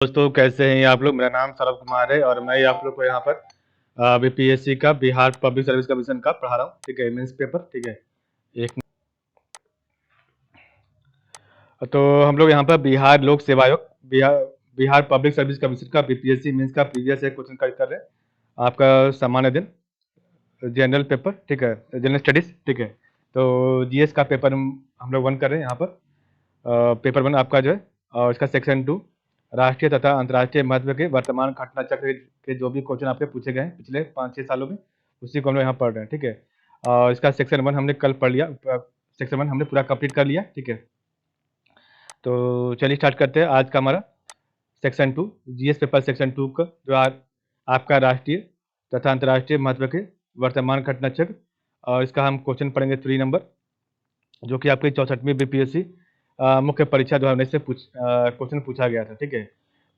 दोस्तों कैसे हैं आप लोग। मेरा नाम सौरभ कुमार है और मैं आप लोग को यहाँ पर बीपीएससी का बिहार पब्लिक सर्विस कमीशन का पढ़ा रहा हूँ। ठीक है, मेंस पेपर। ठीक है, एक तो हम लोग यहाँ पर बिहार लोक सेवा आयोग बिहार पब्लिक सर्विस कमीशन का बीपीएससी मेंस का प्रीवियस क्वेश्चन कर रहे हैं। आपका सामान्य दिन जनरल पेपर। ठीक है, जनरल स्टडीज। ठीक है, तो जीएस का पेपर हम लोग 1 कर रहे हैं यहाँ पर। पेपर 1 आपका जो है और इसका सेक्शन 2 राष्ट्रीय तथा अंतर्राष्ट्रीय महत्व के वर्तमान घटना चक्र के जो भी क्वेश्चन आपके पूछे गए हैं पिछले 5-6 सालों में, उसी को हम लोग यहाँ पढ़ रहे हैं। ठीक है, और इसका सेक्शन 1 हमने कल पढ़ लिया। सेक्शन 1 हमने पूरा कंप्लीट कर लिया। ठीक है, तो चलिए स्टार्ट करते हैं आज का हमारा सेक्शन 2 जीएस पेपर सेक्शन 2 का जो आपका राष्ट्रीय तथा अंतर्राष्ट्रीय महत्व के वर्तमान घटना चक्र। और इसका हम क्वेश्चन पढ़ेंगे 3 नंबर, जो कि आपकी 64वीं बीपीएससी मुख्य परीक्षा 2019 से क्वेश्चन पूछा गया था। ठीक है,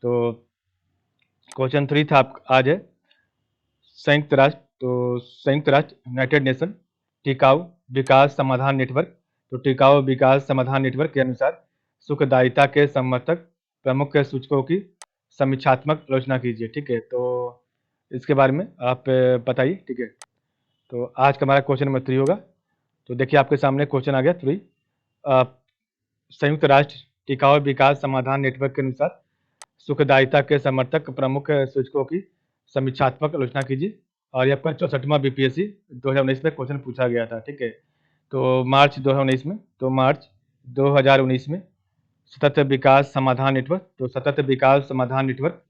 तो क्वेश्चन 3 था आज है संयुक्त राष्ट्र यूनाइटेड नेशन टिकाऊ विकास समाधान नेटवर्क। तो टिकाऊ विकास समाधान नेटवर्क के अनुसार सुखदायिता के समर्थक प्रमुख सूचकों की समीक्षात्मक आलोचना कीजिए। ठीक है, तो इसके बारे में आप बताइए। ठीक है, तो आज का हमारा क्वेश्चन नंबर 3 होगा। तो देखिए आपके सामने क्वेश्चन आ गया 3। संयुक्त राष्ट्र टिकाऊ विकास समाधान नेटवर्क के अनुसार सुखदायिता के समर्थक प्रमुख सूचकों की समीक्षात्मक आलोचना कीजिए। और ये आपका 64वां बीपीएससी 2019 में क्वेश्चन पूछा गया था। ठीक है, तो मार्च 2019 में सतत विकास समाधान नेटवर्क, तो सतत विकास समाधान network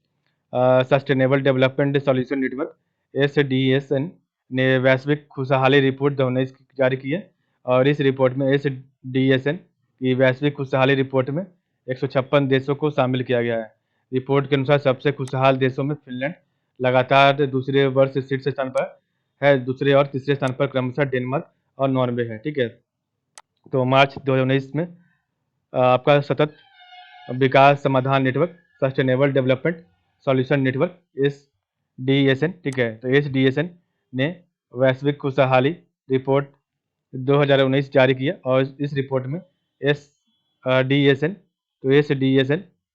sustainable development solution network SDSN ने वैश्विक खुशहाली रिपोर्ट 2019 जारी की है। और इस रिपोर्ट में SDSN की वैश्विक खुशहाली रिपोर्ट में 156 देशों को शामिल किया गया है। रिपोर्ट के अनुसार सबसे खुशहाल देशों में फिनलैंड लगातार दूसरे वर्ष शीर्ष स्थान पर है। दूसरे और तीसरे स्थान पर क्रमशः डेनमार्क और नॉर्वे है। ठीक है, तो मार्च 2019 में आपका सतत विकास समाधान network sustainable development solution network SDSN। ठीक है, तो SDSN ने वैश्विक खुशहाली रिपोर्ट 2019 जारी किया। और इस रिपोर्ट में SDSN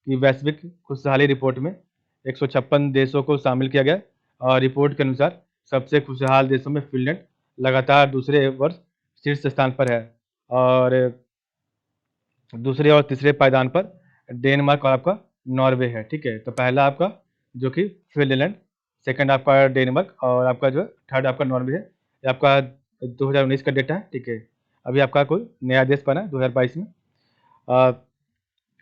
की वैश्विक खुशहाली रिपोर्ट में 156 देशों को शामिल किया गया। और रिपोर्ट के अनुसार सबसे खुशहाल देशों में फिनलैंड लगातार दूसरे वर्ष शीर्ष स्थान पर है। और दूसरे और तीसरे पायदान पर डेनमार्क और आपका नॉर्वे है। ठीक है, तो पहला आपका जो कि फिनलैंड, सेकंड आपका डेनमार्क और आपका जो है थर्ड आपका नॉर्वे है। ये आपका 2019 का डेटा है। ठीक है, अभी आपका कोई नया देश बना है 2022 में।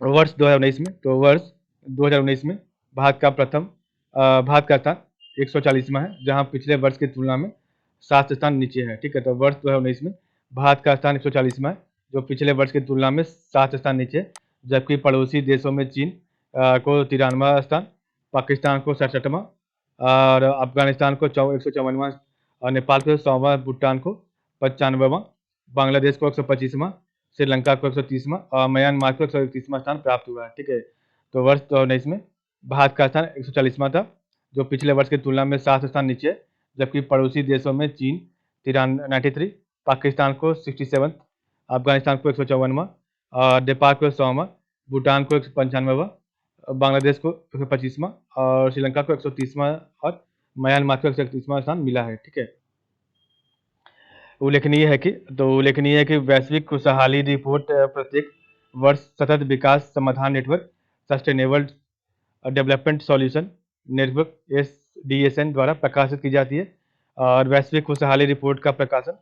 वर्ष 2019 में, तो वर्ष 2019 में भारत का स्थान 140वां है, जहां पिछले वर्ष की तुलना में 7 स्थान नीचे है। ठीक है, तो वर्ष 2019 में भारत का स्थान 140वां है, जो पिछले वर्ष की तुलना में 7 स्थान नीचे है। जबकि पड़ोसी देशों में चीन को 93वां स्थान, पाकिस्तान को 67वां और अफगानिस्तान को 154वां और नेपाल को 100वां, भूटान को 95वां, बांग्लादेश को 125वां, श्रीलंका को 130वां और म्यांमार को 131वां स्थान प्राप्त हुआ है। ठीक है, तो वर्ष 2019 में भारत का स्थान 140वां था, जो पिछले वर्ष की तुलना में 7 स्थान नीचे है। जबकि पड़ोसी देशों में चीन 93, पाकिस्तान को 67, अफगानिस्तान को 154वां और नेपाल को 100वां, भूटान को 195वां, बांग्लादेश को 125वां और श्रीलंका को 130वां और म्यांमार को 131वां स्थान मिला है। ठीक है, उल्लेखनीय है कि वैश्विक खुशहाली रिपोर्ट प्रत्येक वर्ष सतत विकास समाधान network sustainable development solution network SDSN द्वारा प्रकाशित की जाती है। और वैश्विक खुशहाली रिपोर्ट का प्रकाशन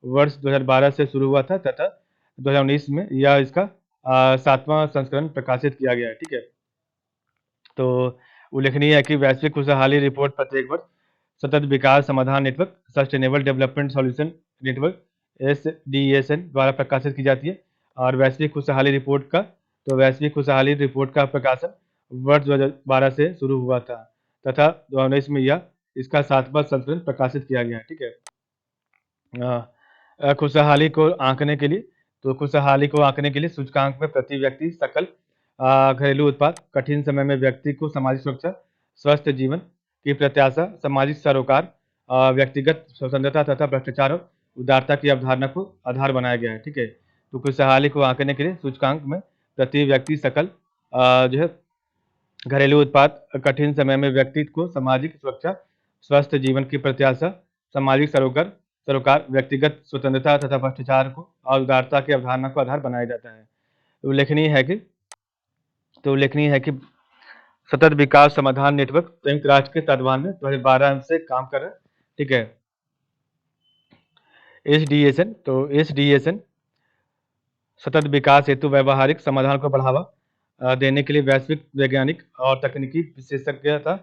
वर्ष 2012 से शुरू हुआ था तथा 2019 में यह इसका 7वां संस्करण प्रकाशित किया गया है। ठीक है, तो उल्लेखनीय है कि वैश्विक खुशहाली रिपोर्ट प्रत्येक वर्ष सतत विकास समाधान network sustainable development solution network SDSN द्वारा प्रकाशित की जाती है। और वैश्विक खुशहाली रिपोर्ट का प्रकाशन वर्ष 2012 से शुरू हुआ था तथा 2019 में यह इसका 7वां संस्करण प्रकाशित किया गया है। ठीक है, खुशहाली को आंकने के लिए सूचकांक में प्रति व्यक्ति सकल घरेलू उत्पाद, कठिन समय में व्यक्ति को सामाजिक सुरक्षा, स्वस्थ जीवन की प्रत्याशा, सामाजिक सरोकार, व्यक्तिगत स्वतंत्रता तथा भ्रष्टाचार और उदारता की अवधारणा को आधार बनाया गया है। ठीक है, तो खुशहाली को आंकने के लिए सूचकांक में प्रति व्यक्ति सकल जो है घरेलू उत्पाद कठिन समय में व्यक्ति को सामाजिक सुरक्षा, स्वस्थ जीवन की प्रत्याशा, सामाजिक सरोकार, व्यक्तिगत स्वतंत्रता तथा भ्रष्टाचार को और उदारता की अवधारणा को आधार बनाया जाता है। उल्लेखनीय है कि सतत विकास समाधान नेटवर्क संयुक्त राष्ट्र के तत्वावधान में 2012 से काम कर रहा है। ठीक है। एसडीएसएन सतत विकास हेतु व्यवहारिक समाधान को बढ़ावा देने के लिए वैश्विक वैज्ञानिक और तकनीकी विशेषज्ञता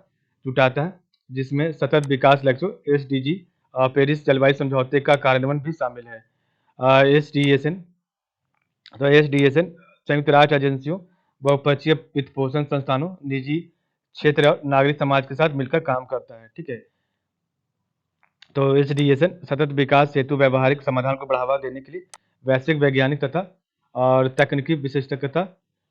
जुटाता है, जिसमें सतत विकास लक्ष्यों एसडीजी और पेरिस जलवायु समझौते का कार्यान्वयन भी शामिल है। एसडीएसएन संयुक्त राष्ट्र एजेंसियों, बहुपक्षीय वित्तपोषण संस्थानों, निजी क्षेत्र और नागरिक समाज के साथ मिलकर काम करता है। ठीक है। तो एसडीएसएन सतत विकास हेतु व्यवहारिक समाधान को बढ़ावा देने के लिए वैश्विक वैज्ञानिक तथा और तकनीकी विशेषज्ञता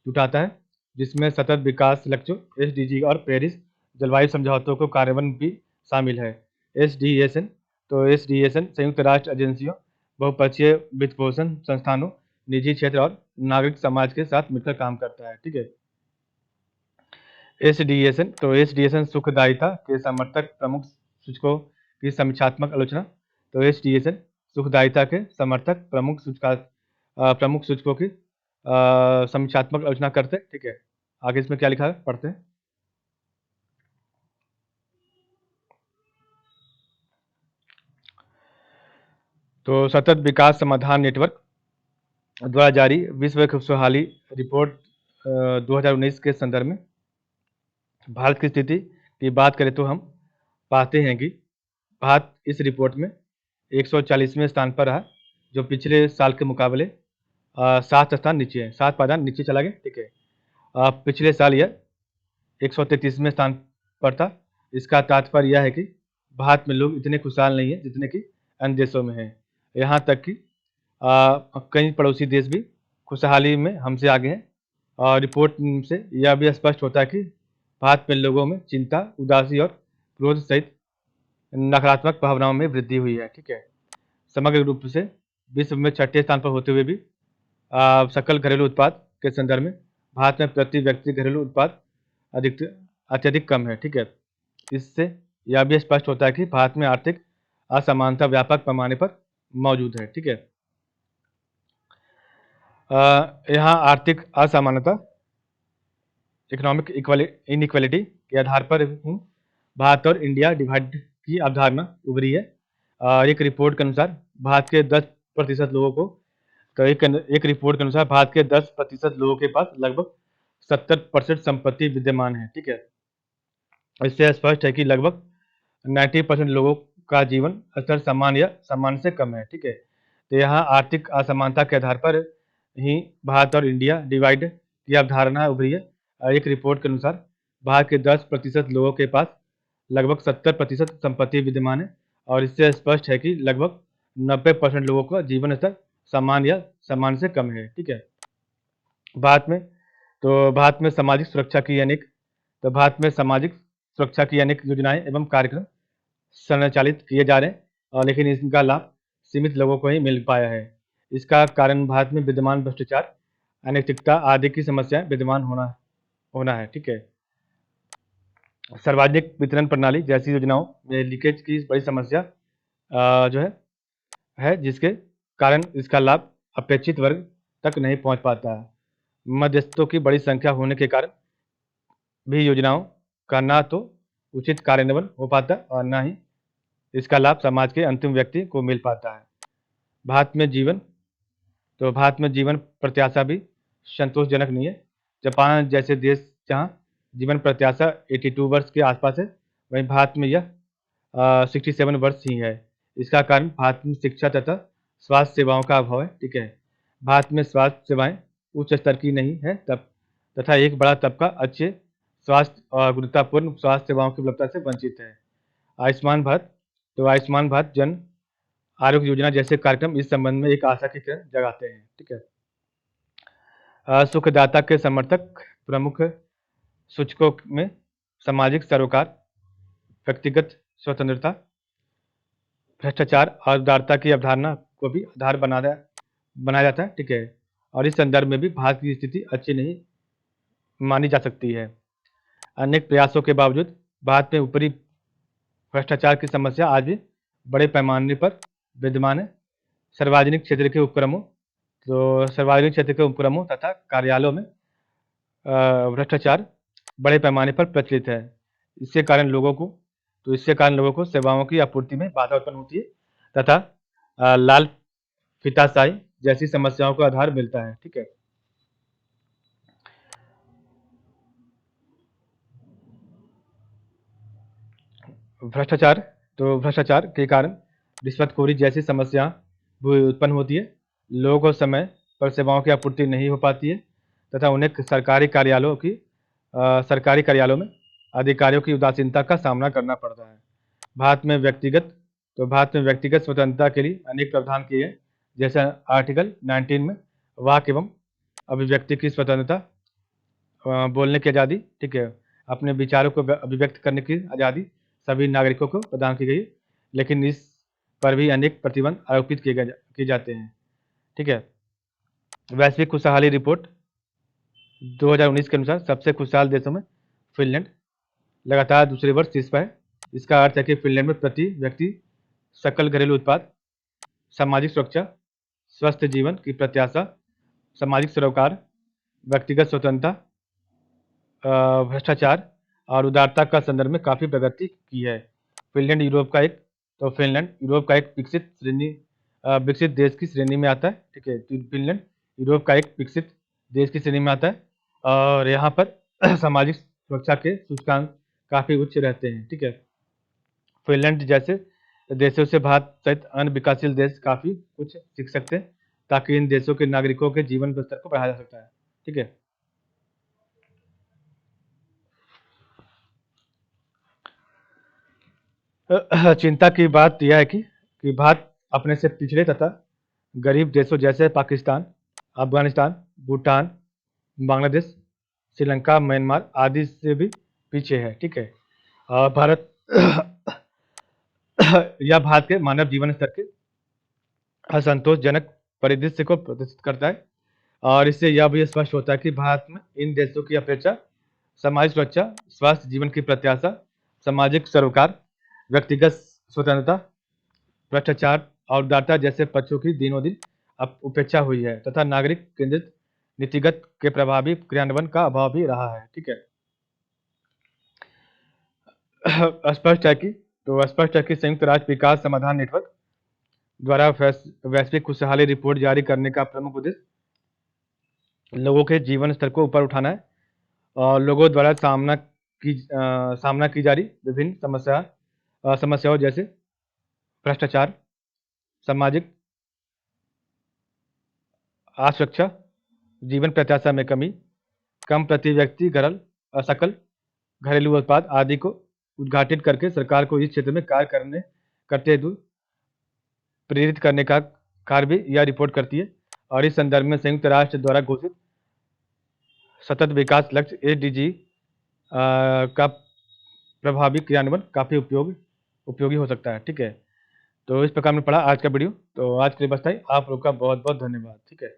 जुटाता है, जिसमें सतत विकास लक्ष्यों एसडीजी और पेरिस जलवायु समझौतों को कार्यान्वयन भी शामिल है। एसडीएसएन संयुक्त राष्ट्र एजेंसियों, बहुपक्षीय वित्तपोषण संस्थानों, निजी क्षेत्र और नागरिक समाज के साथ मिलकर काम करता है। ठीक है। एसडीएसएन सुखदायिता के समर्थक प्रमुख सूचकों की समीक्षात्मक आलोचना। तो एसडीएसएन सुखदायिता के समर्थक प्रमुख सूचकों की समीक्षात्मक आलोचना करते हैं। ठीक है। आगे इसमें क्या लिखा है पढ़ते हैं। तो सतत विकास समाधान नेटवर्क द्वारा जारी विश्व खुशहाली रिपोर्ट 2019 के संदर्भ में भारत की स्थिति की बात करें तो हम पाते हैं कि भारत इस रिपोर्ट में 140वें स्थान पर रहा, जो पिछले साल के मुकाबले 7 स्थान नीचे है, 7 पायदान नीचे चला गया। ठीक है। पिछले साल यह 133वें स्थान पर था। इसका तात्पर्य यह है कि भारत में लोग इतने खुशहाल नहीं है जितने कि अन्य देशों में है। यहाँ तक कि कई पड़ोसी देश भी खुशहाली में हमसे आगे हैं। और रिपोर्ट से यह भी स्पष्ट होता है कि भारत में लोगों में चिंता, उदासी और क्रोध सहित नकारात्मक भावनाओं में वृद्धि हुई है। ठीक है। समग्र रूप से विश्व में 6ठे स्थान पर होते हुए भी सकल घरेलू उत्पाद के संदर्भ में भारत में प्रति व्यक्ति घरेलू उत्पाद अत्यधिक कम है। ठीक है। इससे यह भी स्पष्ट होता है कि भारत में आर्थिक असमानता व्यापक पैमाने पर मौजूद है। ठीक है। यहाँ आर्थिक असमानता इकोनॉमिक इनइक्वालिटी के आधार पर भारत और इंडिया डिवाइड की अवधारणा उभरी है। एक रिपोर्ट के अनुसार भारत के 10% लोगों को एक रिपोर्ट के अनुसार भारत के 10% लोगों के पास लगभग 70% संपत्ति विद्यमान है। ठीक है। इससे स्पष्ट है कि लगभग 90% लोगों का जीवन स्तर समान या समान से कम है। ठीक है। तो यहाँ आर्थिक असमानता के आधार पर ही भारत और इंडिया डिवाइड की अवधारणा उभरी है। एक रिपोर्ट के अनुसार भारत के 10% लोगों के पास लगभग 70% संपत्ति विद्यमान है, और इससे स्पष्ट है कि लगभग 90% लोगों का जीवन स्तर समान या समान से कम है। ठीक है। भारत में सामाजिक सुरक्षा की अनेक योजनाएं एवं कार्यक्रम संचालित किए जा रहे हैं, लेकिन इनका लाभ सीमित लोगों को ही मिल पाया है। इसका कारण भारत में विद्यमान भ्रष्टाचार, अनैतिकता आदि की समस्याएं विद्यमान होना है। ठीक है। सार्वजनिक वितरण प्रणाली जैसी योजनाओं में लीकेज की बड़ी समस्या जो है जिसके कारण इसका लाभ अपेक्षित वर्ग तक नहीं पहुंच पाता है। मध्यस्थों की बड़ी संख्या होने के कारण भी योजनाओं का ना तो उचित कार्यान्वयन हो पाता और ना ही इसका लाभ समाज के अंतिम व्यक्ति को मिल पाता है। भारत में जीवन प्रत्याशा भी संतोषजनक नहीं है। जापान जैसे देश जहां जीवन प्रत्याशा 82 वर्ष के आसपास है, वहीं भारत में यह 67 वर्ष ही है। इसका कारण भारत में शिक्षा तथा स्वास्थ्य सेवाओं का अभाव है। ठीक है। भारत में स्वास्थ्य सेवाएं उच्च स्तर की नहीं है तथा एक बड़ा तबका अच्छे स्वास्थ्य और गुणवत्तापूर्ण स्वास्थ्य सेवाओं की उपलब्धता से वंचित है। आयुष्मान भारत जन आरोग्य योजना जैसे कार्यक्रम इस संबंध में एक आशा की किरण जगाते हैं। ठीक है। सुखदाता के समर्थक प्रमुख सूचकों में सामाजिक सरोकार, व्यक्तिगत स्वतंत्रता, भ्रष्टाचार और उदारता की अवधारणा को भी आधार बनाया जाता है। ठीक है। और इस संदर्भ में भी भारत की स्थिति अच्छी नहीं मानी जा सकती है। अनेक प्रयासों के बावजूद भारत में ऊपरी भ्रष्टाचार की समस्या आज भी बड़े पैमाने पर विद्यमान है। सार्वजनिक क्षेत्र के उपक्रमों तथा कार्यालयों में भ्रष्टाचार बड़े पैमाने पर प्रचलित है। इसके कारण लोगों को सेवाओं की आपूर्ति में बाधा उत्पन्न होती है तथा लाल फीताशाही जैसी समस्याओं को आधार मिलता है। ठीक है। भ्रष्टाचार के कारण रिश्वतखोरी जैसी समस्या भी उत्पन्न होती है। लोगों को समय पर सेवाओं की आपूर्ति नहीं हो पाती है तथा उन्हें सरकारी कार्यालयों में अधिकारियों की उदासीनता का सामना करना पड़ता है। भारत में व्यक्तिगत स्वतंत्रता के लिए अनेक प्रावधान किए हैं, जैसे आर्टिकल 19 में वाक एवं अभिव्यक्ति की स्वतंत्रता, बोलने की आज़ादी, ठीक है, अपने विचारों को अभिव्यक्त करने की आज़ादी सभी नागरिकों को प्रदान की गई है, लेकिन इस पर भी अनेक प्रतिबंध आरोपित किए जाते हैं। ठीक है। वैश्विक खुशहाली रिपोर्ट 2019 के अनुसार सबसे खुशहाल देशों में फिनलैंड लगातार दूसरे वर्ष शीर्ष पर है। इसका अर्थ है कि फिनलैंड में प्रति व्यक्ति सकल घरेलू उत्पाद, सामाजिक सुरक्षा, स्वस्थ जीवन की प्रत्याशा, सामाजिक सरोकार, व्यक्तिगत स्वतंत्रता, भ्रष्टाचार और उदारता का संदर्भ में काफ़ी प्रगति की है। फिनलैंड यूरोप का एक विकसित देश की श्रेणी में आता है। ठीक है। फिनलैंड यूरोप का एक विकसित देश की श्रेणी में आता है और यहाँ पर सामाजिक सुरक्षा के सूचकांक काफ़ी उच्च रहते हैं। ठीक है। फिनलैंड जैसे देशों से भारत सहित अन्य विकासशील देश काफ़ी कुछ सीख सकते हैं ताकि इन देशों के नागरिकों के जीवन स्तर को बढ़ाया जा सकता है। ठीक है। चिंता की बात यह है कि भारत अपने से पिछड़े तथा गरीब देशों जैसे पाकिस्तान, अफगानिस्तान, भूटान, बांग्लादेश, श्रीलंका, म्यांमार आदि से भी पीछे है। ठीक है। भारत भारत के मानव जीवन स्तर के असंतोषजनक परिदृश्य को प्रदर्शित करता है और इससे यह भी स्पष्ट होता है कि भारत में इन देशों की अपेक्षा सामाजिक सुरक्षा, स्वास्थ्य जीवन की प्रत्याशा, सामाजिक सरोकार, व्यक्तिगत स्वतंत्रता, भ्रष्टाचार और उदारता जैसे पक्षों की दिनों दिन उपेक्षा हुई है तथा नागरिक केंद्रित नीतिगत के प्रभावी क्रियान्वयन का अभाव भी रहा है। ठीक है। स्पष्ट है कि संयुक्त राष्ट्र विकास समाधान नेटवर्क द्वारा वैश्विक खुशहाली रिपोर्ट जारी करने का प्रमुख उद्देश्य लोगों के जीवन स्तर को ऊपर उठाना है और लोगों द्वारा सामना की जा रही विभिन्न समस्याओं जैसे भ्रष्टाचार, सामाजिक असुरक्षा, जीवन प्रत्याशा में कमी, कम प्रति व्यक्ति सकल घरेलू उत्पाद आदि को उद्घाटित करके सरकार को इस क्षेत्र में कार्य करते हुए प्रेरित करने का कार्य भी यह रिपोर्ट करती है और इस संदर्भ में संयुक्त राष्ट्र द्वारा घोषित सतत विकास लक्ष्य SDG का प्रभावी क्रियान्वयन काफ़ी उपयोगी हो सकता है। ठीक है। तो इस प्रकार में पढ़ा आज का वीडियो। तो आज के लिए बस था ही। आप लोग का बहुत बहुत धन्यवाद। ठीक है।